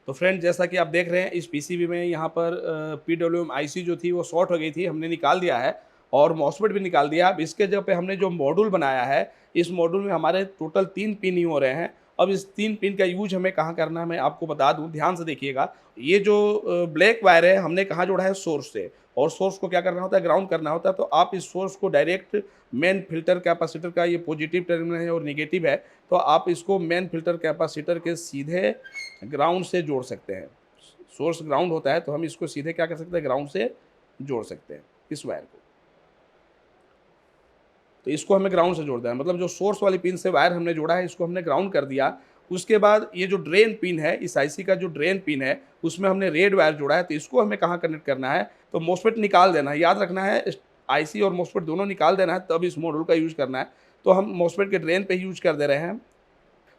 तो फ्रेंड जैसा कि आप देख रहे हैं इस पीसीबी में यहाँ पर पीडब्ल्यूएम आईसी जो थी वो शॉर्ट हो गई थी, हमने निकाल दिया है और मॉसफेट भी निकाल दिया। अब इसके जगह पे हमने जो मॉड्यूल बनाया है, इस मॉड्यूल में हमारे टोटल 3 पिन ही हो रहे हैं। अब इस 3 पिन का यूज हमें कहाँ करना है मैं आपको बता दूँ, ध्यान से देखिएगा। ये जो ब्लैक वायर है हमने कहाँ जोड़ा है, सोर्स से, और सोर्स को क्या करना होता है, ग्राउंड करना होता है। तो आप इस सोर्स को डायरेक्ट मेन फिल्टर कैपेसिटर का ये पॉजिटिव टर्मिनल है और नेगेटिव है, तो आप इसको मेन फिल्टर कैपेसिटर के सीधे ग्राउंड से जोड़ सकते हैं। सोर्स ग्राउंड होता है तो हम इसको सीधे क्या कर सकते हैं, ग्राउंड से जोड़ सकते हैं इस वायर को। तो इसको हमें ग्राउंड से जोड़ना है, मतलब जो सोर्स वाली पिन से वायर हमने जोड़ा है इसको हमने ग्राउंड कर दिया। उसके बाद ये जो ड्रेन पिन है, इस आईसी का जो ड्रेन पिन है उसमें हमने रेड वायर जोड़ा है, तो इसको हमें कहाँ कनेक्ट करना है, तो मॉसफेट निकाल देना है। याद रखना है आईसी और मॉसफेट दोनों निकाल देना है, तब इस मॉड्यूल का यूज करना है। तो हम मॉसफेट के ड्रेन पे यूज कर दे रहे हैं,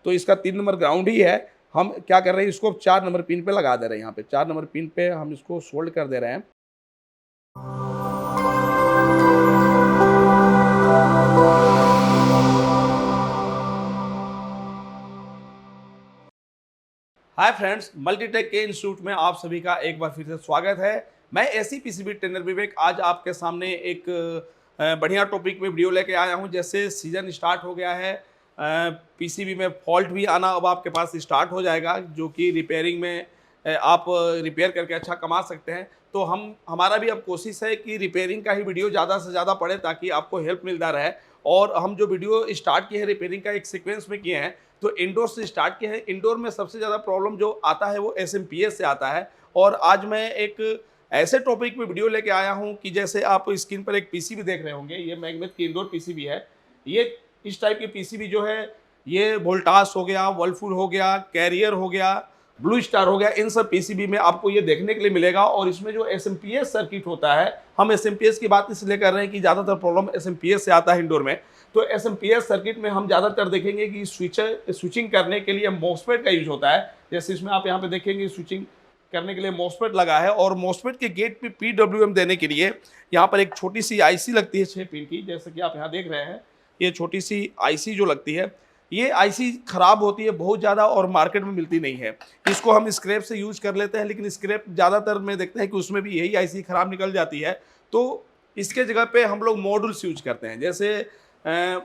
तो इसका 3 नंबर ग्राउंड ही है। हम क्या कर रहे हैं, इसको 4 नंबर पिन पे लगा दे रहे हैं। यहाँ पे 4 नंबर पिन पे हम इसको सोल्ड कर दे रहे हैं। हाय फ्रेंड्स, मल्टीटेक के इंस्टीट्यूट में आप सभी का एक बार फिर से स्वागत है। मैं एसी पीसीबी ट्रेनर विवेक आज आपके सामने एक बढ़िया टॉपिक में वीडियो लेके आया हूं। जैसे सीजन स्टार्ट हो गया है, पीसीबी में फॉल्ट भी आना अब आपके पास स्टार्ट हो जाएगा, जो कि रिपेयरिंग में आप रिपेयर करके अच्छा कमा सकते हैं। तो हमारा भी अब कोशिश है कि रिपेयरिंग का ही वीडियो ज़्यादा से ज़्यादा पड़े ताकि आपको हेल्प मिलता रहे। और हम जो वीडियो स्टार्ट किए हैं रिपेयरिंग का, एक सीक्वेंस में किए हैं, तो इंडोर से स्टार्ट किए हैं। इंडोर में सबसे ज़्यादा प्रॉब्लम जो आता है वो एसएमपीएस से आता है। और आज मैं एक ऐसे टॉपिक पे वीडियो लेके आया हूँ कि जैसे आप स्क्रीन पर एक पीसीबी देख रहे होंगे, ये मैग्नेट की इंडोर पीसीबी है। ये इस टाइप की पीसीबी जो है, ये वोल्टास हो गया, वर्लपूल हो गया, कैरियर हो गया, ब्लू स्टार हो गया, इन सब पीसीबी में आपको ये देखने के लिए मिलेगा। और इसमें जो एसएमपीएस सर्किट होता है, हम एसएमपीएस की बात इसलिए कर रहे हैं कि ज़्यादातर प्रॉब्लम एसएमपीएस से आता है इंडोर में। तो एसएमपीएस सर्किट में हम ज़्यादातर देखेंगे कि स्विचिंग करने के लिए मॉसफेट का यूज होता है। जैसे इसमें आप यहाँ पे देखेंगे स्विचिंग करने के लिए मॉसफेट लगा है, और मॉसफेट के गेट पे पीडब्ल्यूएम देने के लिए यहाँ पर एक छोटी सी आईसी लगती है 6 पिन की, जैसे कि आप यहाँ देख रहे हैं। ये छोटी सी आईसी जो लगती है, ये आईसी खराब होती है बहुत ज़्यादा और मार्केट में मिलती नहीं है। इसको हम स्क्रैप से यूज कर लेते हैं, लेकिन स्क्रैप ज़्यादातर में देखते हैं कि उसमें भी यही आईसी खराब निकल जाती है। तो इसके जगह पे हम लोग मॉड्यूल्स यूज करते हैं। जैसे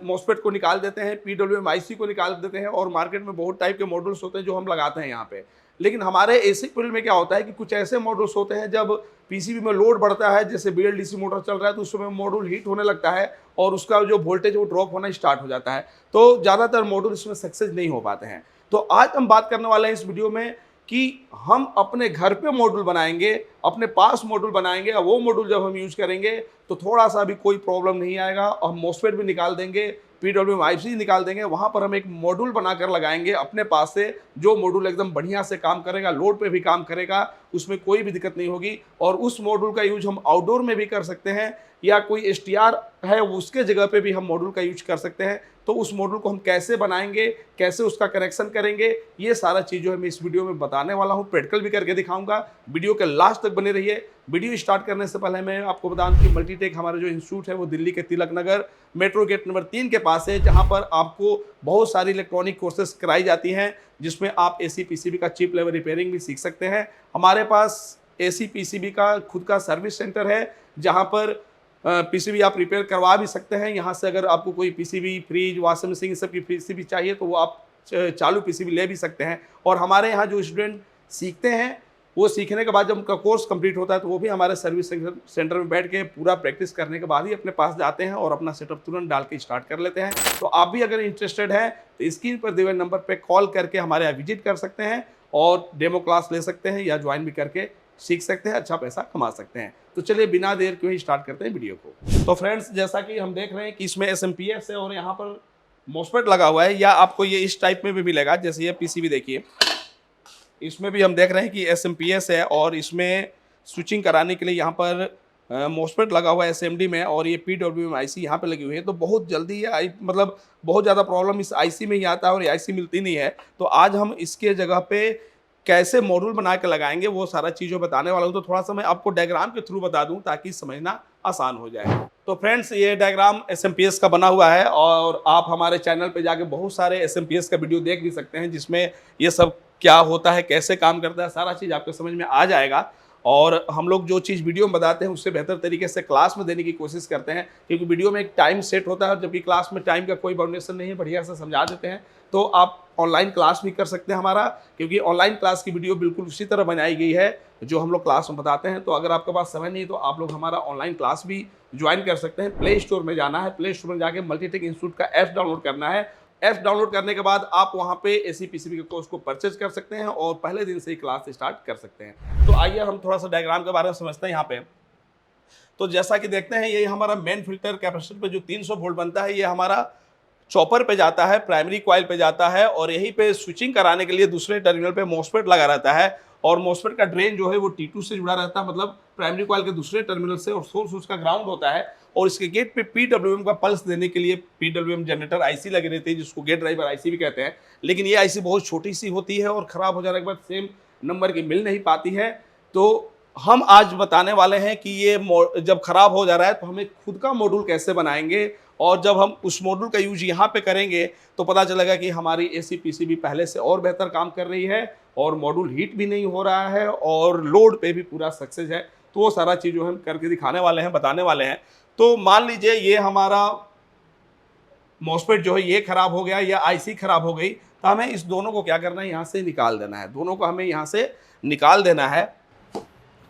मॉसफेट को निकाल देते हैं, पीडब्ल्यूएम आईसी को निकाल देते हैं, और मार्केट में बहुत टाइप के मॉड्यूल्स होते हैं जो हम लगाते हैं यहाँ पे। लेकिन हमारे एसी फील्ड में क्या होता है कि कुछ ऐसे मॉड्यूल्स होते हैं, जब पीसीबी में लोड बढ़ता है, जैसे बीएलडीसी मोटर चल रहा है, तो उस समय मॉड्यूल हीट होने लगता है और उसका जो वोल्टेज वो ड्रॉप होना स्टार्ट हो जाता है। तो ज़्यादातर मॉड्यूल इसमें सक्सेस नहीं हो पाते हैं। तो आज हम बात करने वाले हैं इस वीडियो में कि हम अपने घर पे मॉड्यूल बनाएंगे, अपने पास मॉड्यूल बनाएंगे, और वो मॉड्यूल जब हम यूज करेंगे तो थोड़ा सा भी कोई प्रॉब्लम नहीं आएगा। और हम मॉसफेट भी निकाल देंगे, पीडब्ल्यूएम आईसी निकाल देंगे, वहाँ पर हम एक मॉड्यूल बनाकर लगाएंगे अपने पास से, जो मॉड्यूल एकदम बढ़िया से काम करेगा, लोड पे भी काम करेगा, उसमें कोई भी दिक्कत नहीं होगी। और उस मॉड्यूल का यूज हम आउटडोर में भी कर सकते हैं, या कोई एसटीआर है उसके जगह पे भी हम मॉड्यूल का यूज कर सकते हैं। तो उस मॉड्यूल को हम कैसे बनाएंगे, कैसे उसका कनेक्शन करेंगे, ये सारा चीज़ जो है मैं इस वीडियो में बताने वाला हूँ, प्रैक्टिकल भी करके दिखाऊंगा। वीडियो के लास्ट तक बने रहिए। वीडियो स्टार्ट करने से पहले मैं आपको बता दूं कि मल्टीटेक हमारा जो इंस्टीट्यूट है वो दिल्ली के Tilak Nagar metro gate number 3 के पास है, जहाँ पर आपको बहुत सारी इलेक्ट्रॉनिक कोर्सेज कराई जाती हैं, जिसमें आप एसी पीसीबी का चिप लेवल रिपेयरिंग भी सीख सकते हैं। हमारे पास एसी पीसीबी का खुद का सर्विस सेंटर है, जहाँ पर पीसीबी आप रिपेयर करवा भी सकते हैं। यहाँ से अगर आपको कोई पीसीबी, फ्रिज, वॉशिंग मशीन, सब की पीसीबी चाहिए तो वो आप चालू पीसीबी ले भी सकते हैं। और हमारे यहाँ जो स्टूडेंट सीखते हैं, वो सीखने के बाद जब उनका कोर्स कंप्लीट होता है तो वो भी हमारे सर्विस सेंटर में बैठ के पूरा प्रैक्टिस करने के बाद ही अपने पास जाते हैं और अपना सेटअप तुरंत डाल के स्टार्ट कर लेते हैं। तो आप भी अगर इंटरेस्टेड हैं तो स्क्रीन पर दिए हुए नंबर पर कॉल करके हमारे यहाँ विजिट कर सकते हैं और डेमो क्लास ले सकते हैं, या ज्वाइन भी करके सीख सकते हैं, अच्छा पैसा कमा सकते हैं। तो चलिए बिना देर के ही स्टार्ट करते हैं वीडियो को। तो फ्रेंड्स, जैसा कि हम देख रहे हैं कि इसमें एसएमपीएस है और यहाँ पर मॉसफेट लगा हुआ है, या आपको ये इस टाइप में भी मिलेगा। जैसे ये पीसीबी देखिए, इसमें भी हम देख रहे हैं कि एसएमपीएस है, और इसमें स्विचिंग कराने के लिए यहाँ पर मॉसफेट लगा हुआ है एसएमडी में, और ये पीडब्ल्यूएम आईसी यहाँ पे लगी हुई है। तो बहुत जल्दी ये मतलब बहुत ज़्यादा प्रॉब्लम इस आईसी में ही आता है, और ये आईसी मिलती नहीं है। तो आज हम इसके जगह पे कैसे मॉड्यूल बना के लगाएंगे वो सारा चीज़ों बताने वाला हूँ। तो थोड़ा सा मैं आपको डायग्राम के थ्रू बता दूं ताकि समझना आसान हो जाए। तो फ्रेंड्स, ये डायग्राम एसएमपीएस का बना हुआ है, और आप हमारे चैनल पे जाके बहुत सारे एसएमपीएस का वीडियो देख भी सकते हैं, जिसमें ये सब क्या होता है, कैसे काम करता है, सारा चीज़ आपको समझ में आ जाएगा। और हम लोग जो चीज़ वीडियो में बताते हैं उससे बेहतर तरीके से क्लास में देने की कोशिश करते हैं, क्योंकि वीडियो में एक टाइम सेट होता है, जबकि क्लास में टाइम का कोई बाउंडेशन नहीं है, बढ़िया से समझा देते हैं। तो आप ऑनलाइन क्लास भी कर सकते हैं हमारा, क्योंकि ऑनलाइन क्लास की वीडियो बिल्कुल उसी तरह बनाई गई है जो हम लोग क्लास में बताते हैं। तो अगर आपके पास समय नहीं है तो आप लोग हमारा ऑनलाइन क्लास भी ज्वाइन कर सकते हैं। प्ले स्टोर में जाना है, प्ले स्टोर में जाके मल्टीटेक इंस्टीट्यूट का ऐप डाउनलोड करना है। ऐप डाउनलोड करने के बाद आप वहां पे एसी पीसीबी के कोर्स को परचेज कर सकते हैं और पहले दिन से ही क्लास स्टार्ट कर सकते हैं। तो आइए हम थोड़ा सा डायग्राम के बारे में समझते हैं यहाँ पे। तो जैसा कि देखते हैं, ये हमारा मेन फिल्टर कैपेसिटर पे जो 300 वोल्ट बनता है, ये हमारा चॉपर पे जाता है, प्राइमरी कॉइल पे जाता है, और यहीं पे स्विचिंग कराने के लिए दूसरे टर्मिनल पे मॉसफेट लगा रहता है। और मॉसफेट का ड्रेन जो है वो T2 से जुड़ा रहता है, मतलब प्राइमरी कॉइल के दूसरे टर्मिनल से, और सोर्स उसका ग्राउंड होता है। और इसके गेट पे PWM का पल्स देने के लिए PWM जनरेटर आईसी लगे रहती है, जिसको गेट ड्राइवर आईसी भी कहते हैं। लेकिन ये आईसी बहुत छोटी सी होती है और ख़राब हो जाने के बाद सेम नंबर की मिल नहीं पाती है। तो हम आज बताने वाले हैं कि ये जब ख़राब हो जा रहा है तो हमें खुद का मॉड्यूल कैसे बनाएंगे, और जब हम उस मॉड्यूल का यूज यहाँ पे करेंगे तो पता चलेगा कि हमारी एसी पीसीबी पहले से और बेहतर काम कर रही है, और मॉड्यूल हीट भी नहीं हो रहा है, और लोड पे भी पूरा सक्सेस है। तो वो सारा चीज़ जो हम करके दिखाने वाले हैं, बताने वाले हैं। तो मान लीजिए ये हमारा मॉसफेट जो है ये खराब हो गया, या आईसी खराब हो गई, तो हमें इस दोनों को क्या करना है, यहाँ से निकाल देना है। दोनों को हमें यहाँ से निकाल देना है।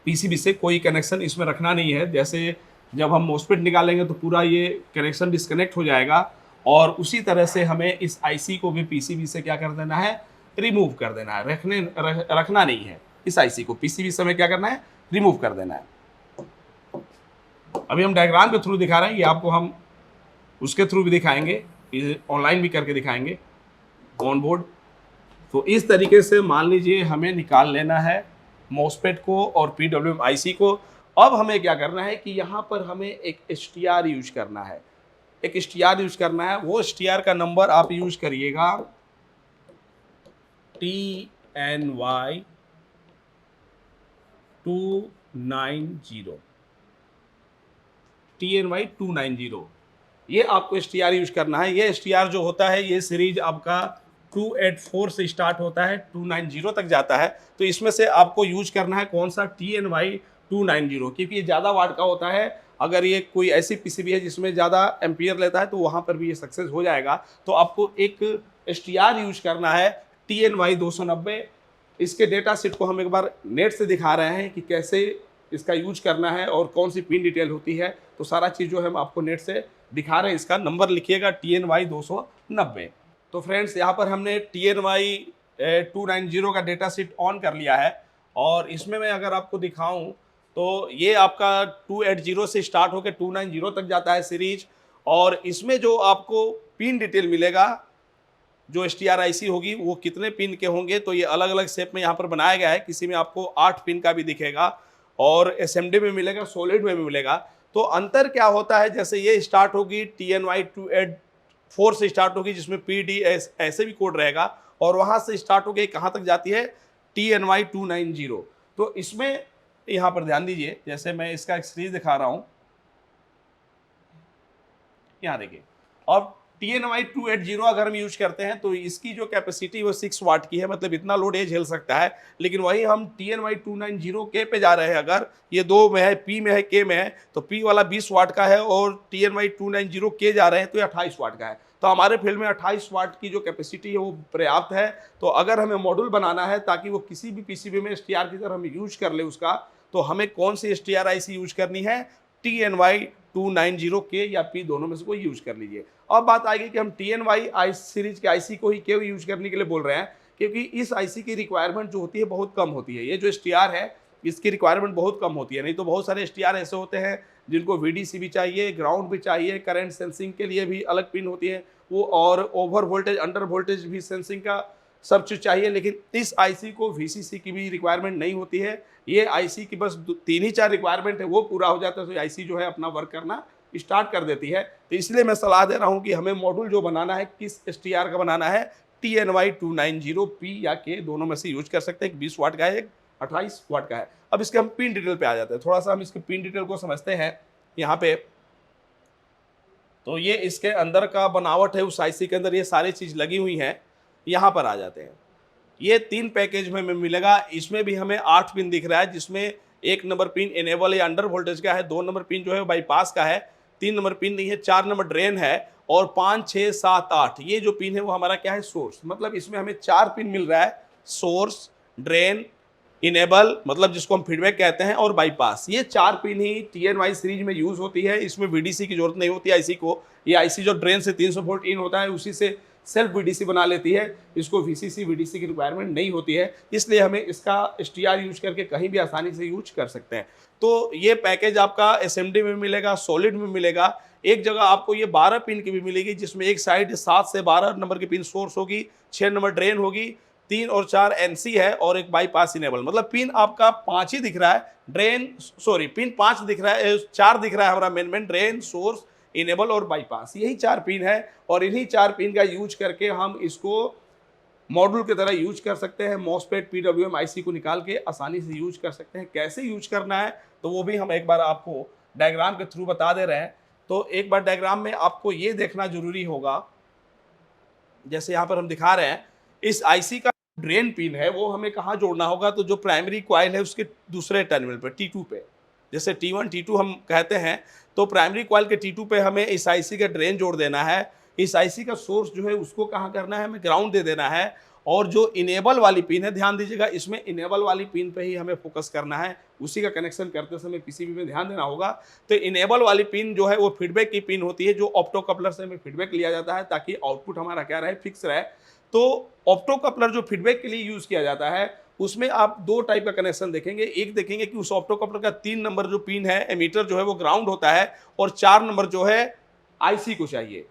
पीसीबी से कोई कनेक्शन इसमें रखना नहीं है। जैसे जब हम मॉसफेट निकालेंगे तो पूरा ये कनेक्शन डिस्कनेक्ट हो जाएगा, और उसी तरह से हमें इस आईसी को भी पीसीबी से क्या कर देना है, रिमूव कर देना है। रखना नहीं है इस आईसी को, पीसीबी से हमें क्या करना है, रिमूव कर देना है। अभी हम डायग्राम के थ्रू दिखा रहे हैं, ये आपको हम उसके थ्रू भी दिखाएंगे, ऑनलाइन भी करके दिखाएंगे ऑन बोर्ड। तो इस तरीके से मान लीजिए हमें निकाल लेना है मॉसफेट को और PWM आईसी को। अब हमें क्या करना है कि यहाँ पर हमें एक STR यूज करना है, एक STR यूज करना है। वो STR का नंबर आप यूज करिएगा TNY 290, TNY 290। ये आपको STR यूज करना है। ये STR जो होता है, ये सीरीज आपका 284 से स्टार्ट होता है, 290 तक जाता है। तो इसमें से आपको यूज करना है कौन सा, TNY 290, क्योंकि ये ज़्यादा वाट का होता है। अगर ये कोई ऐसी पीसीबी है जिसमें ज़्यादा एम्पियर लेता है तो वहाँ पर भी ये सक्सेस हो जाएगा। तो आपको एक STR यूज करना है TNY 290। इसके डेटा सीट को हम एक बार नेट से दिखा रहे हैं कि कैसे इसका यूज करना है और कौन सी पिन डिटेल होती है। तो सारा चीज़ जो है हम आपको नेट से दिखा रहे हैं। इसका नंबर लिखिएगा TNY 290। तो फ्रेंड्स, यहाँ पर हमने TNY 290 का डेटा सीट ऑन कर लिया है, और इसमें मैं अगर आपको दिखाऊं तो ये आपका 280 से स्टार्ट होकर 290 तक जाता है सीरीज। और इसमें जो आपको पिन डिटेल मिलेगा, जो STR आईसी होगी, वो कितने पिन के होंगे, तो ये अलग अलग शेप में यहाँ पर बनाया गया है। किसी में आपको 8 पिन का भी दिखेगा, और SMD में मिलेगा, सॉलिड में भी मिलेगा। तो अंतर क्या होता है, जैसे ये स्टार्ट होगी TNY 284 से स्टार्ट होगी, जिसमें PDS ऐसे भी कोड रहेगा, और वहाँ से स्टार्ट होगी कहाँ तक जाती है, TNY 290। तो इसमें यहाँ पर ध्यान दीजिए, जैसे मैं इसका एक सीरीज दिखा रहा हूँ, यहाँ देखिए। अब TNY 280 अगर हम यूज करते हैं तो इसकी जो कैपेसिटी वो 6 वाट की है, मतलब इतना लोड ये झेल सकता है। लेकिन वही हम TNY 290 के पे जा रहे हैं, अगर ये दो में है, P में है, K में है, तो P वाला 20 वाट का है, और TNY 290 के जा रहे हैं तो ये 28 वाट का है। तो हमारे फील्ड में 28 वाट की जो कैपेसिटी है वो पर्याप्त है। तो अगर हमें मॉड्यूल बनाना है ताकि वो किसी भी पीसीबी में STR की तरह हम यूज कर ले उसका, तो हमें कौन सी STR आईसी यूज करनी है, TNY 290 के या P, दोनों में से कोई यूज कर लीजिए। अब बात आएगी कि हम TNY आई सीरीज के आईसी को ही क्यों यूज करने के लिए बोल रहे हैं, क्योंकि इस आईसी की रिक्वायरमेंट जो होती है बहुत कम होती है। ये जो STR है इसकी रिक्वायरमेंट बहुत कम होती है। नहीं तो बहुत सारे STR ऐसे होते हैं जिनको VDC भी चाहिए, ग्राउंड भी चाहिए, करंट सेंसिंग के लिए भी अलग पिन होती है वो, और ओवर वोल्टेज अंडर वोल्टेज भी सेंसिंग का सब चीज़ चाहिए। लेकिन इस आईसी को VCC की भी रिक्वायरमेंट नहीं होती है। ये आईसी की बस 3 ही 4 रिक्वायरमेंट है, वो पूरा हो जाता है तो आईसी जो है अपना वर्क करना स्टार्ट कर देती है। तो इसलिए मैं सलाह दे रहा हूं कि हमें मॉड्यूल जो बनाना है किस STR का बनाना है, TNY 290 P या K, दोनों में से यूज कर सकते हैं। एक 20 वाट का है, एक 28 वाट का है। अब इसके हम पिन डिटेल पे आ जाते हैं, थोड़ा सा हम इसके पिन डिटेल को समझते हैं यहाँ पे। तो ये इसके अंदर का बनावट है, उस आईसी के अंदर ये सारी चीज़ लगी हुई हैं। यहाँ पर आ जाते हैं, ये 3 पैकेज में हमें मिलेगा। इसमें भी हमें 8 पिन दिख रहा है, जिसमें 1 नंबर पिन इनेबल या अंडर वोल्टेज का है, 2 नंबर पिन जो है बाईपास का है, 3 नंबर पिन नहीं है, 4 नंबर ड्रेन है और 5, 6, 7, 8 ये जो पिन है वो हमारा क्या है, सोर्स। मतलब इसमें हमें 4 पिन मिल रहा है, सोर्स, ड्रेन, इनेबल मतलब जिसको हम फीडबैक कहते हैं, और बाईपास। ये 4 पिन ही TNY सीरीज में यूज होती है। इसमें VDC की जरूरत नहीं होती आईसी को। ये आईसी जो ड्रेन से 300 वोल्ट इन होता है उसी से सेल्फ VDC बना लेती है। इसको VCC VDC की रिक्वायरमेंट नहीं होती है, इसलिए हमें इसका STR यूज करके कहीं भी आसानी से यूज कर सकते हैं। तो ये पैकेज आपका SMD में मिलेगा, सॉलिड में मिलेगा। एक जगह आपको ये 12 पिन की भी मिलेगी, जिसमें एक साइड 7 से 12 नंबर की पिन सोर्स होगी, 6 नंबर ड्रेन होगी, 3 और 4 NC है और एक बाईपास इनेबल। मतलब पिन आपका 5 ही दिख रहा है, पिन 5 दिख रहा है, 4 दिख रहा है हमारा मेन ड्रेन, सोर्स, इनेबल और बाईपास। यही 4 पिन है और इन्हीं 4 पिन का यूज करके हम इसको मॉड्यूल की तरह यूज कर सकते हैं। मॉसफेट PWM IC को निकाल के आसानी से यूज कर सकते हैं। कैसे यूज करना है तो वो भी हम एक बार आपको डायग्राम के थ्रू बता दे रहे हैं। तो एक बार डायग्राम में आपको ये देखना जरूरी होगा, जैसे यहाँ पर हम दिखा रहे हैं, इस IC का ड्रेन पिन है वो हमें कहाँ जोड़ना होगा, तो जो प्राइमरी कॉइल है उसके दूसरे टर्मिनल पे, T2 पे। जैसे T1 T2 हम कहते हैं, तो प्राइमरी कॉइल के T2 पे हमें इस IC का ड्रेन जोड़ देना है। इस IC का सोर्स जो है उसको कहाँ करना है, हमें ग्राउंड दे देना है। और जो इनेबल वाली पिन है, ध्यान दीजिएगा, इसमें इनेबल वाली पिन पे ही हमें फोकस करना है, उसी का कनेक्शन करते समय PCB में ध्यान देना होगा। तो इनेबल वाली पिन जो है वो फीडबैक की पिन होती है, जो ऑप्टो कपलर से हमें फीडबैक लिया जाता है ताकि आउटपुट हमारा क्या रहे, फिक्स रहे। तो ऑप्टो कपलर जो फीडबैक के लिए यूज किया जाता है उसमें आप 2 टाइप का कनेक्शन देखेंगे। एक देखेंगे कि उस ऑप्टो कपलर का 3 नंबर जो पिन है, एमीटर जो है वो ग्राउंड होता है, और 4 नंबर जो है IC को चाहिए।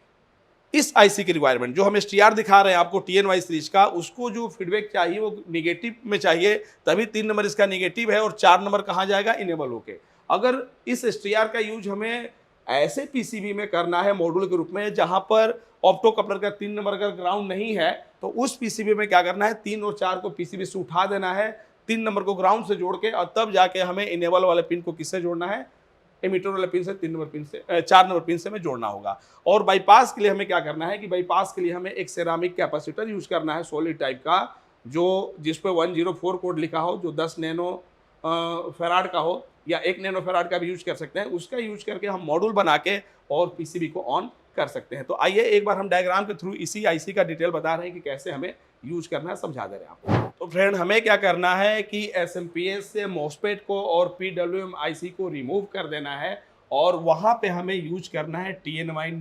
इस IC की रिक्वायरमेंट जो हम STR दिखा रहे हैं आपको TNY सीरीज का, उसको जो फीडबैक चाहिए वो निगेटिव में चाहिए, तभी 3 नंबर इसका निगेटिव है और 4 नंबर कहाँ जाएगा, इनेबल होके। अगर इस STR का यूज हमें ऐसे PCB में करना है मॉड्यूल के रूप में, जहां पर ऑप्टो कपलर का 3 नंबर अगर ग्राउंड नहीं है, तो उस PCB में क्या करना है, 3 और 4 को PCB से उठा देना है, 3 नंबर को ग्राउंड से जोड़ के, और तब जाके हमें इनेबल वाले पिन को किससे जोड़ना है, एमीटर वाले पिन से 3 नंबर पिन से 4 नंबर पिन से हमें जोड़ना होगा। और बाईपास के लिए हमें क्या करना है कि बाईपास के लिए हमें एक सेरामिक कैपेसिटर यूज करना है, सॉलिड टाइप का, जो जिस पे 104 कोड लिखा हो, जो 10 नैनो फेराड का हो या 1 नैनो फेराड का भी यूज कर सकते हैं। उसका यूज करके हम मॉड्यूल बना के और PCB को ऑन कर सकते हैं। तो आइए एक बार हम डायग्राम के थ्रू इसी IC का डिटेल बता रहे हैं कि कैसे हमें यूज करना है, समझा दे रहे हैं आपको। तो फ्रेंड, हमें क्या करना है कि SMPS से मॉसफेट को और PWM IC को रिमूव कर देना है, और वहां पे हमें यूज करना है TNY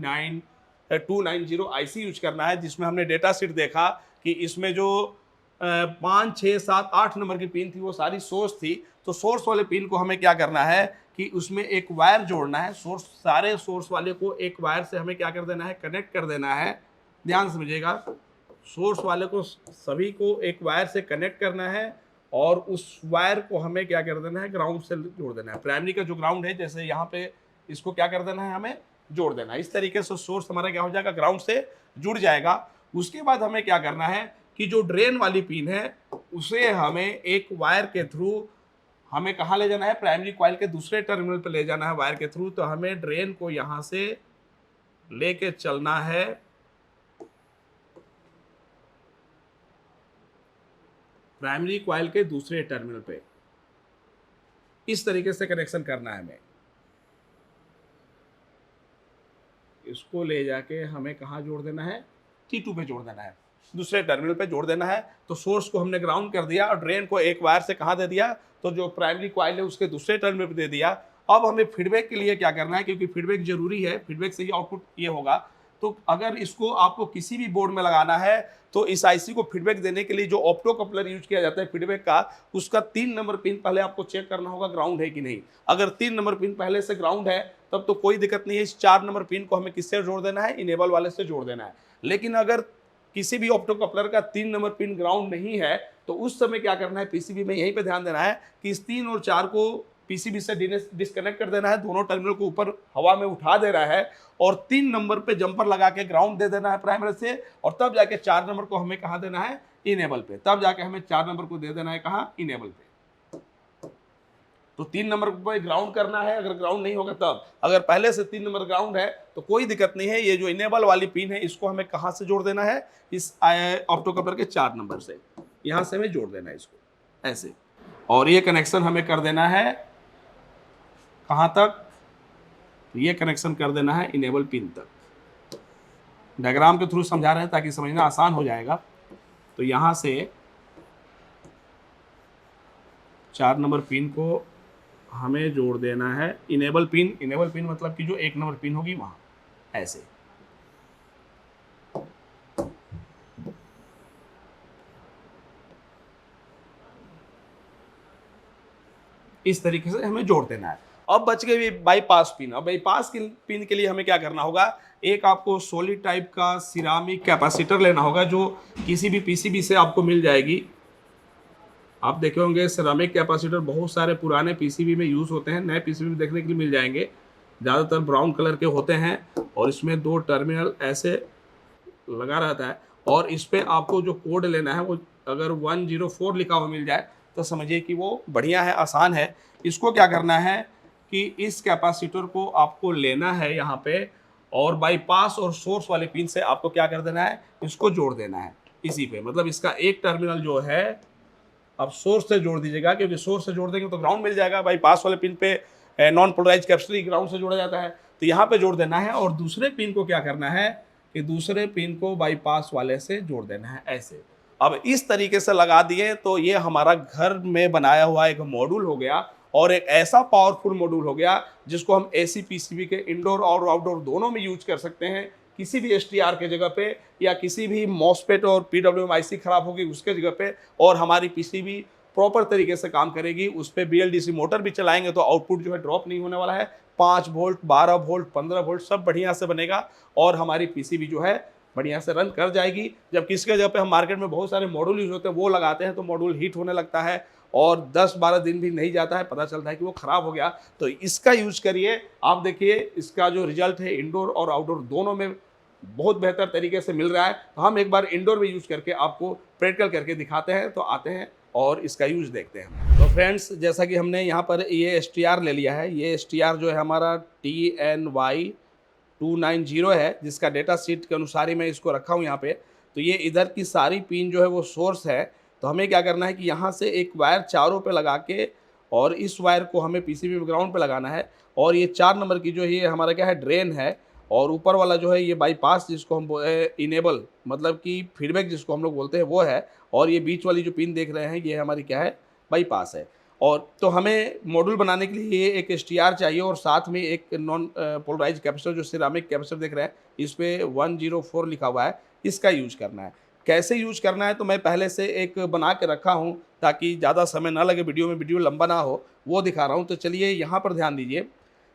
290 IC यूज करना है, जिसमें हमने डेटा शीट देखा कि इसमें जो 5, 6, 7, 8 नंबर की पिन थी वो सारी सोर्स थी। तो सोर्स वाले पिन को हमें क्या करना है कि उसमें एक वायर जोड़ना है, सारे सोर्स वाले को एक वायर से हमें क्या कर देना है, कनेक्ट कर देना है। ध्यान समझिएगा, सोर्स वाले को सभी को एक वायर से कनेक्ट करना है, और उस वायर को हमें क्या कर देना है, ग्राउंड से जोड़ देना है। प्राइमरी का जो ग्राउंड है, जैसे यहाँ पे इसको क्या कर देना है, हमें जोड़ देना है। इस तरीके से सोर्स हमारा क्या हो जाएगा, ग्राउंड से जुड़ जाएगा। उसके बाद हमें क्या करना है कि जो ड्रेन वाली पिन है उसे हमें एक वायर के थ्रू हमें कहाँ ले जाना है, प्राइमरी कॉइल के दूसरे टर्मिनल पे ले जाना है वायर के थ्रू। तो हमें ड्रेन को यहाँ से लेके चलना है प्राइमरी कॉइल के दूसरे टर्मिनल पे। इस तरीके से कनेक्शन करना है हमें। इसको ले जाके हमें कहाँ जोड़ देना है, T2 पे जोड़ देना है, दूसरे टर्मिनल पे जोड़ देना है। तो सोर्स को हमने ग्राउंड कर दिया और ड्रेन को एक वायर से कहाँ दे दिया, तो जो प्राइमरी कॉइल है उसके दूसरे टर्मिनल पे दे दिया। अब हमें फीडबैक के लिए क्या करना है, क्योंकि फीडबैक जरूरी है, फीडबैक से ही आउटपुट ये होगा। तो अगर इसको आपको किसी भी बोर्ड में लगाना है, तो इस IC को फीडबैक देने के लिए जो ऑप्टो कपलर यूज किया जाता है फीडबैक का, उसका 3 नंबर पिन पहले आपको चेक करना होगा ग्राउंड है कि नहीं। अगर 3 नंबर पिन पहले से ग्राउंड है तब तो कोई दिक्कत नहीं है। इस 4 नंबर पिन को हमें किससे जोड़ देना है, इनेबल वाले से जोड़ देना है। लेकिन अगर किसी भी ऑप्टो कपलर का 3 नंबर पिन ग्राउंड नहीं है, तो उस समय क्या करना है, PCB में यहीं पे ध्यान देना है कि इस 3 और 4 को PCB से डिस्कनेक्ट कर देना है, दोनों टर्मिनल को ऊपर हवा में उठा दे रहा है, और 3 नंबर पे जंपर लगा के ग्राउंड दे देना है प्राइमरी से, और तब जाके 4 नंबर को हमें कहाँ देना है, इनेबल पे। तब जाके हमें 4 नंबर को दे देना है कहाँ, इनेबल पे। तो 3 नंबर पे ग्राउंड करना है, अगर ग्राउंड नहीं होगा तब। अगर पहले से 3 नंबर ग्राउंड है तो कोई दिक्कत नहीं है। ये जो इनेबल वाली पिन है इसको हमें कहाँ से जोड़ देना है, इस ऑप्टो कपलर के 4 नंबर से। यहाँ से हमें जोड़ देना है इसको ऐसे, और ये कनेक्शन हमें कर देना है कहाँ तक, ये कनेक्शन कर देना है इनेबल पिन तक। डायग्राम के थ्रू समझा रहे हैं ताकि समझना आसान हो जाएगा। तो यहाँ से 4 नंबर पिन को हमें जोड़ देना है इनेबल पिन मतलब कि जो 1 नंबर पिन होगी वहाँ ऐसे। इस तरीके से हमें जोड़ देना है। अब बच गई बाईपास पिन। अब बाईपास पिन के लिए हमें क्या करना होगा, एक आपको सॉलिड टाइप का सिरामिक कैपेसिटर लेना होगा जो किसी भी पीसीबी से आपको मिल जाएगी। आप देखे होंगे सिरामिक कैपेसिटर बहुत सारे पुराने पीसीबी में यूज़ होते हैं, नए पीसीबी में देखने के लिए मिल जाएंगे, ज़्यादातर ब्राउन कलर के होते हैं और इसमें 2 टर्मिनल ऐसे लगा रहता है। और इस पर आपको जो कोड लेना है वो अगर 104 लिखा हुआ मिल जाए तो समझिए कि वो बढ़िया है, आसान है। इसको क्या करना है कि इस कैपेसिटर को आपको लेना है यहाँ पे, और बाईपास और सोर्स वाले पिन से आपको क्या कर देना है, इसको जोड़ देना है इसी पे। मतलब इसका एक टर्मिनल जो है आप सोर्स से जोड़ दीजिएगा, क्योंकि सोर्स से जोड़ देंगे तो ग्राउंड मिल जाएगा। बाईपास वाले पिन पे नॉन पोलराइज कैपेसिटर ग्राउंड से जोड़ा जाता है, तो यहाँ पे जोड़ देना है। और दूसरे पिन को क्या करना है कि दूसरे पिन को बाईपास वाले से जोड़ देना है ऐसे। अब इस तरीके से लगा दिए तो ये हमारा घर में बनाया हुआ एक मॉड्यूल हो गया, और एक ऐसा पावरफुल मॉड्यूल हो गया जिसको हम एसी पीसीबी के इंडोर और आउटडोर दोनों में यूज कर सकते हैं। किसी भी एसटीआर के जगह पे या किसी भी मॉसफेट और पीडब्ल्यूएम आईसी खराब होगी उसके जगह पे, और हमारी पीसीबी प्रॉपर तरीके से काम करेगी। उस पर बीएलडीसी मोटर भी चलाएंगे तो आउटपुट जो है ड्रॉप नहीं होने वाला है। 5 वोल्ट, 12 वोल्ट, 15 वोल्ट सब बढ़िया से बनेगा और हमारी पीसीबी जो है बढ़िया से रन कर जाएगी। जब किसके जगह पे हम मार्केट में बहुत सारे मॉड्यूल यूज होते हैं वो लगाते हैं तो मॉड्यूल हीट होने लगता है और 10-12 दिन भी नहीं जाता है, पता चलता है कि वो खराब हो गया। तो इसका यूज करिए, आप देखिए इसका जो रिजल्ट है इंडोर और आउटडोर दोनों में बहुत बेहतर तरीके से मिल रहा है। तो हम एक बार इंडोर में यूज करके आपको प्रैक्टिकल करके दिखाते हैं, तो आते हैं और इसका यूज देखते हैं। तो फ्रेंड्स, जैसा कि हमने यहाँ पर ये एसटीआर ले लिया है, ये एसटीआर जो है हमारा TNY290 है, जिसका डेटा शीट के अनुसार ही मैं इसको रखा हूँ यहाँ पे। तो ये इधर की सारी पिन जो है वो सोर्स है। तो हमें क्या करना है कि यहाँ से एक वायर चारों पे लगा के, और इस वायर को हमें पीसीबी ग्राउंड पे लगाना है। और ये 4 नंबर की जो ये हमारा क्या है ड्रेन है, और ऊपर वाला जो है ये बाईपास जिसको हम इनेबल मतलब कि फीडबैक जिसको हम लोग बोलते हैं वो है। और ये बीच वाली जो पिन देख रहे हैं ये हमारी क्या है, बाईपास है। और तो हमें मॉड्यूल बनाने के लिए ये एक एसटीआर चाहिए और साथ में एक नॉन पोलराइज कैपेसिटर जो सिरामिक कैपेसिटर देख रहे हैं इस पर 104 लिखा हुआ है, इसका यूज करना है। कैसे यूज करना है तो मैं पहले से एक बना के रखा हूँ ताकि ज़्यादा समय ना लगे वीडियो में, वीडियो लंबा ना हो, वो दिखा रहा हूँ। तो चलिए यहाँ पर ध्यान दीजिए।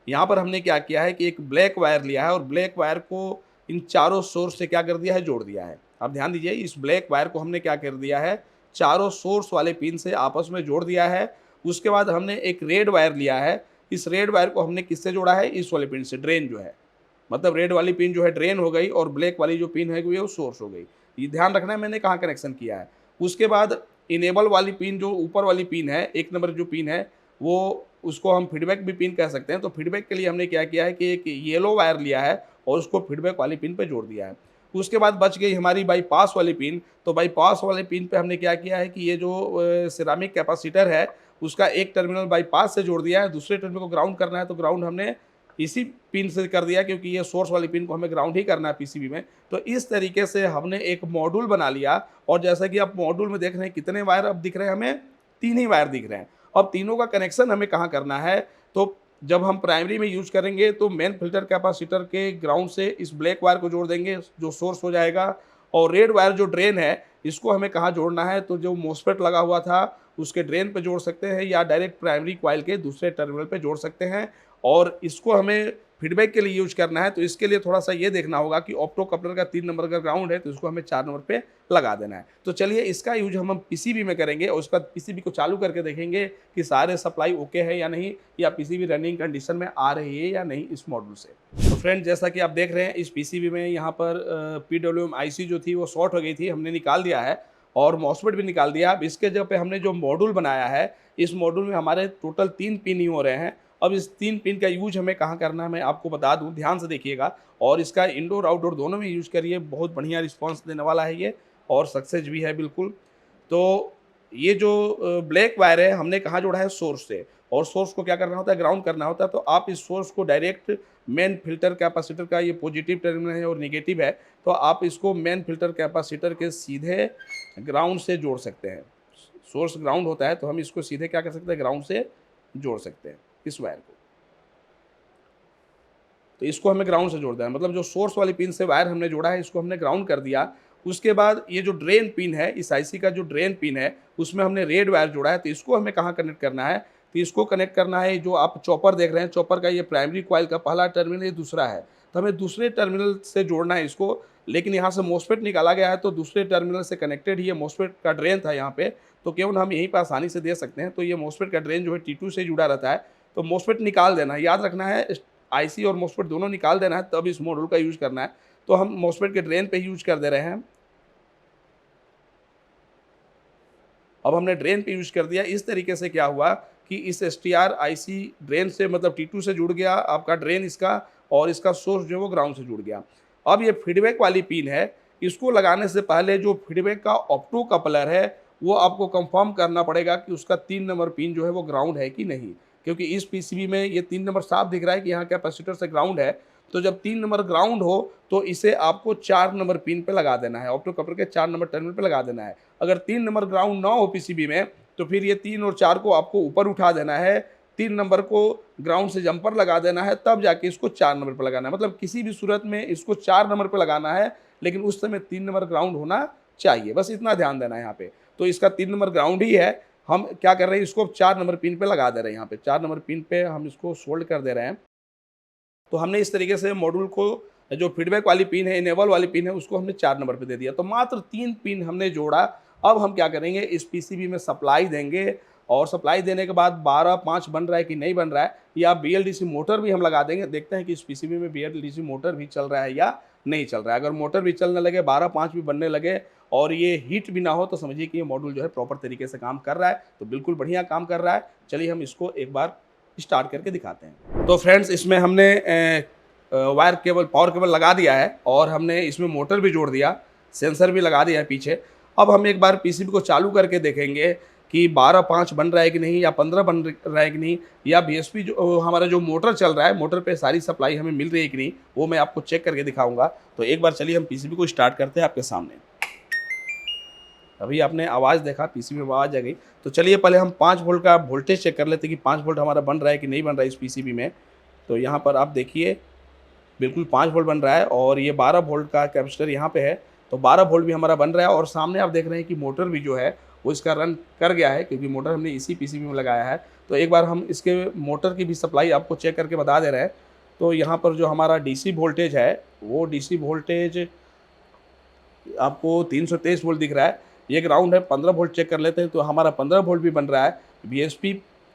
यहाँ पर हमने क्या किया है कि एक ब्लैक वायर लिया है और ब्लैक वायर को इन चारों सोर्स से क्या कर दिया है, जोड़ दिया है। अब ध्यान दीजिए, इस ब्लैक वायर को हमने क्या कर दिया है, चारों सोर्स वाले पिन से आपस में जोड़ दिया है। उसके बाद हमने एक रेड वायर लिया है, इस रेड वायर को हमने किससे जोड़ा है, इस वाले पिन से, ड्रेन जो है, मतलब रेड वाली पिन जो है ड्रेन हो गई और ब्लैक वाली जो पिन है वो सोर्स हो गई। ये ध्यान रखना है मैंने कहाँ कनेक्शन किया है। उसके बाद इनेबल वाली पिन जो ऊपर वाली पिन है, 1 नंबर जो पिन है वो, उसको हम फीडबैक भी पिन कह सकते हैं। तो फीडबैक के लिए हमने क्या किया है कि एक येलो वायर लिया है और उसको फीडबैक वाली पिन पे जोड़ दिया है। उसके बाद बच गई हमारी बाईपास वाली पिन। तो बाईपास वाले पिन पे हमने क्या किया है कि ये जो सिरामिक कैपेसिटर है उसका एक टर्मिनल बाईपास से जोड़ दिया है, दूसरे टर्मिनल को ग्राउंड करना है तो ग्राउंड हमने इसी पिन से कर दिया, क्योंकि ये सोर्स वाली पिन को हमें ग्राउंड ही करना है पीसीबी में। तो इस तरीके से हमने एक मॉड्यूल बना लिया। और जैसा कि आप मॉड्यूल में देख रहे हैं कितने वायर अब दिख रहे हैं, हमें 3 ही वायर दिख रहे हैं। अब तीनों का कनेक्शन हमें कहाँ करना है, तो जब हम प्राइमरी में यूज करेंगे तो मेन फिल्टर कैपेसिटर के ग्राउंड से इस ब्लैक वायर को जोड़ देंगे जो सोर्स हो जाएगा। और रेड वायर जो ड्रेन है इसको हमें कहाँ जोड़ना है, तो जो मॉसफेट लगा हुआ था उसके ड्रेन पे जोड़ सकते हैं या डायरेक्ट प्राइमरी कॉइल के दूसरे टर्मिनल पे जोड़ सकते हैं। और इसको हमें फीडबैक के लिए यूज करना है, तो इसके लिए थोड़ा सा ये देखना होगा कि ऑप्टो कपलर का 3 नंबर का ग्राउंड है तो इसको हमें 4 नंबर पे लगा देना है। तो चलिए इसका यूज हम पीसीबी में करेंगे और उसका पीसीबी को चालू करके देखेंगे कि सारे सप्लाई ओके है या नहीं, या पीसीबी रनिंग कंडीशन में आ रही है या नहीं इस मॉड्यूल से। तो फ्रेंड, जैसा कि आप देख रहे हैं इस पीसीबी में यहाँ पर पीडब्ल्यूएम आईसी जो थी वो शॉर्ट हो गई थी, हमने निकाल दिया है और मॉसफेट भी निकाल दिया। अब इसके जगह पे हमने जो मॉड्यूल बनाया है, इस मॉड्यूल में हमारे टोटल 3 पिन ही हो रहे हैं। अब इस 3 पिन का यूज हमें कहाँ करना है मैं आपको बता दूं, ध्यान से देखिएगा। और इसका इंडोर आउटडोर दोनों में यूज करिए, बहुत बढ़िया रिस्पांस देने वाला है ये और सक्सेस भी है बिल्कुल। तो ये जो ब्लैक वायर है हमने कहाँ जोड़ा है, सोर्स से, और सोर्स को क्या करना होता है, ग्राउंड करना होता है। तो आप इस सोर्स को डायरेक्ट मेन फिल्टर कैपेसिटर का, ये पॉजिटिव टर्मिनल है और निगेटिव है, तो आप इसको मेन फिल्टर कैपेसिटर के सीधे ग्राउंड से जोड़ सकते हैं। सोर्स ग्राउंड होता है तो हम इसको सीधे क्या कर सकते हैं, ग्राउंड से जोड़ सकते हैं इस वायर को। तो इसको हमें ग्राउंड से जोड़ देना है, मतलब जो सोर्स वाली पिन से वायर हमने जोड़ा है इसको हमने ग्राउंड कर दिया। उसके बाद ये जो ड्रेन पिन है, इस आईसी का जो ड्रेन पिन है उसमें हमने रेड वायर जोड़ा है, तो इसको हमें कहाँ कनेक्ट करना है, तो इसको कनेक्ट करना है, जो आप चॉपर देख रहे हैं, चॉपर का ये प्राइमरी कॉइल का पहला टर्मिनल, ये दूसरा है, तो हमें दूसरे टर्मिनल से जोड़ना है इसको। लेकिन यहाँ से मोस्फेट निकाला गया है तो दूसरे टर्मिनल से कनेक्टेड ही ये मोस्फेट का ड्रेन था यहाँ पे, तो केवल हम यहीं पर आसानी से दे सकते हैं। तो ये मोस्फेट का ड्रेन जो है T2 से जुड़ा रहता है, तो मोस्फेट निकाल देना है, याद रखना है आईसी और मोस्फेट दोनों निकाल देना है, तब इस मॉड्यूल का यूज करना है। तो हम मोस्फेट के ड्रेन पे यूज कर दे रहे हैं। अब हमने ड्रेन पे यूज कर दिया। इस तरीके से क्या हुआ कि इस STR आईसी ड्रेन से, मतलब T2 से जुड़ गया आपका ड्रेन इसका, और इसका सोर्स जो है वो ग्राउंड से जुड़ गया। अब ये फीडबैक वाली पिन है, इसको लगाने से पहले जो फीडबैक का ऑप्टो कपलर है वो आपको कंफर्म करना पड़ेगा कि उसका 3 नंबर पिन जो है वो ग्राउंड है कि नहीं, क्योंकि इस पीसीबी में ये 3 नंबर साफ दिख रहा है कि यहाँ कैपेसिटर से ग्राउंड है। तो जब 3 नंबर ग्राउंड हो तो इसे आपको 4 नंबर पिन पे लगा देना है, ऑप्टो कपलर के 4 नंबर टर्मिनल पे लगा देना है। अगर 3 नंबर ग्राउंड ना हो पीसीबी में तो फिर ये 3 और 4 को आपको ऊपर उठा देना है, 3 नंबर को ग्राउंड से जंपर लगा देना है, तब जाके इसको 4 नंबर पर लगाना है। मतलब किसी भी सूरत में इसको 4 नंबर पर लगाना है, लेकिन उस समय 3 नंबर ग्राउंड होना चाहिए, बस इतना ध्यान देना है यहाँ पे। तो इसका 3 नंबर ग्राउंड ही है, हम क्या कर रहे हैं, इसको 4 नंबर पिन पे लगा दे रहे हैं। यहाँ पे 4 नंबर पिन पे हम इसको सोल्ड कर दे रहे हैं। तो हमने इस तरीके से मॉड्यूल को, जो फीडबैक वाली पिन है, इनेबल वाली पिन है, उसको हमने 4 नंबर पे दे दिया। तो मात्र 3 पिन हमने जोड़ा। अब हम क्या करेंगे, इस पीसीबी में सप्लाई देंगे, और सप्लाई देने के बाद 12-5 बन रहा है कि नहीं बन रहा है, या BLDC मोटर भी हम लगा देंगे। देखते हैं कि इस पीसीबी में BLDC मोटर भी चल रहा है या नहीं चल रहा है। अगर मोटर भी चलने लगे, 12-5 भी बनने लगे, और ये हीट भी ना हो, तो समझिए कि ये मॉड्यूल जो है प्रॉपर तरीके से काम कर रहा है। तो बिल्कुल बढ़िया काम कर रहा है। चलिए हम इसको एक बार स्टार्ट करके दिखाते हैं। तो फ्रेंड्स, इसमें हमने वायर केबल, पावर केबल लगा दिया है, और हमने इसमें मोटर भी जोड़ दिया, सेंसर भी लगा दिया है पीछे। अब हम एक बार पीसीबी को चालू करके देखेंगे कि 12-5 बन रहा है कि नहीं, या 15 बन रहा है कि नहीं, या BSP जो हमारा जो मोटर चल रहा है, मोटर पे सारी सप्लाई हमें मिल रही है कि नहीं, वो मैं आपको चेक करके दिखाऊंगा। तो एक बार चलिए हम पीसीबी को स्टार्ट करते हैं आपके सामने। अभी आपने आवाज़ देखा, पीसीबी में आवाज़ आ गई। तो चलिए पहले हम 5 वोल्ट का वोल्टेज चेक कर लेते हैं कि 5 वोल्ट हमारा बन रहा है कि नहीं बन रहा है इस पीसीबी में। तो यहाँ पर आप देखिए बिल्कुल 5 वोल्ट बन रहा है, और ये 12 वोल्ट का कैपेसिटर यहाँ पे है, तो 12 वोल्ट भी हमारा बन रहा है। और सामने आप देख रहे हैं कि मोटर भी जो है वो इसका रन कर गया है, क्योंकि मोटर हमने इसी पीसीबी में लगाया है। तो एक बार हम इसके मोटर की भी सप्लाई आपको चेक करके बता दे रहे हैं। तो यहाँ पर जो हमारा DC वोल्टेज है, वो DC वोल्टेज आपको 323 वोल्ट दिख रहा है। ये ग्राउंड है। 15 वोल्ट चेक कर लेते हैं, तो हमारा 15 वोल्ट भी बन रहा है, BSP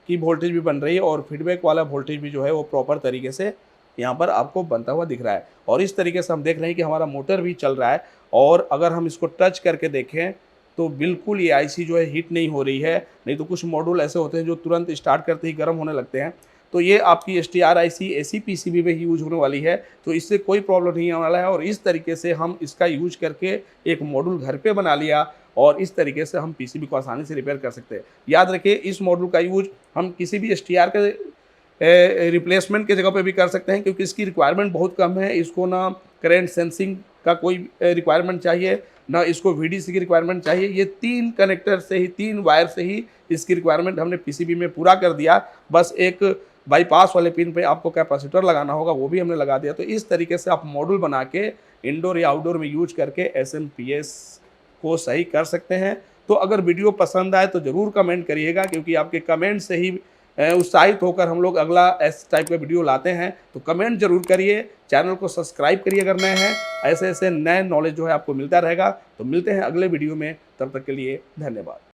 की वोल्टेज भी बन रही है, और फीडबैक वाला वोल्टेज भी जो है वो प्रॉपर तरीके से यहाँ पर आपको बनता हुआ दिख रहा है। और इस तरीके से हम देख रहे हैं कि हमारा मोटर भी चल रहा है। और अगर हम इसको टच करके देखें तो बिल्कुल ये आईसी जो है हीट नहीं हो रही है। नहीं तो कुछ मॉड्यूल ऐसे होते हैं जो तुरंत स्टार्ट करते ही गर्म होने लगते हैं। तो ये आपकी STR आईसी AC पीसीबी में ही यूज होने वाली है, तो इससे कोई प्रॉब्लम नहीं आने वाला है। और इस तरीके से हम इसका यूज करके एक मॉड्यूल घर पे बना लिया, और इस तरीके से हम पीसीबी को आसानी से रिपेयर कर सकते हैं। याद रखिए, इस मॉड्यूल का यूज हम किसी भी STR के रिप्लेसमेंट की जगह पे भी कर सकते हैं, क्योंकि इसकी रिक्वायरमेंट बहुत कम है। इसको ना करंट सेंसिंग का कोई रिक्वायरमेंट चाहिए, ना इसको VDC की रिक्वायरमेंट चाहिए। ये 3 कनेक्टर से ही, 3 वायर से ही इसकी रिक्वायरमेंट हमने पीसीबी में पूरा कर दिया। बस एक बाईपास वाले पिन पे आपको कैपेसिटर लगाना होगा, वो भी हमने लगा दिया। तो इस तरीके से आप मॉड्यूल बना के इंडोर या आउटडोर में यूज करके SMPS को सही कर सकते हैं। तो अगर वीडियो पसंद आए तो ज़रूर कमेंट करिएगा, क्योंकि आपके कमेंट से ही उत्साहित होकर हम लोग अगला इस टाइप का वीडियो लाते हैं। तो कमेंट जरूर करिए, चैनल को सब्सक्राइब करिए अगर नए हैं। ऐसे ऐसे नए नॉलेज जो है आपको मिलता रहेगा। तो मिलते हैं अगले वीडियो में, तब तक के लिए धन्यवाद।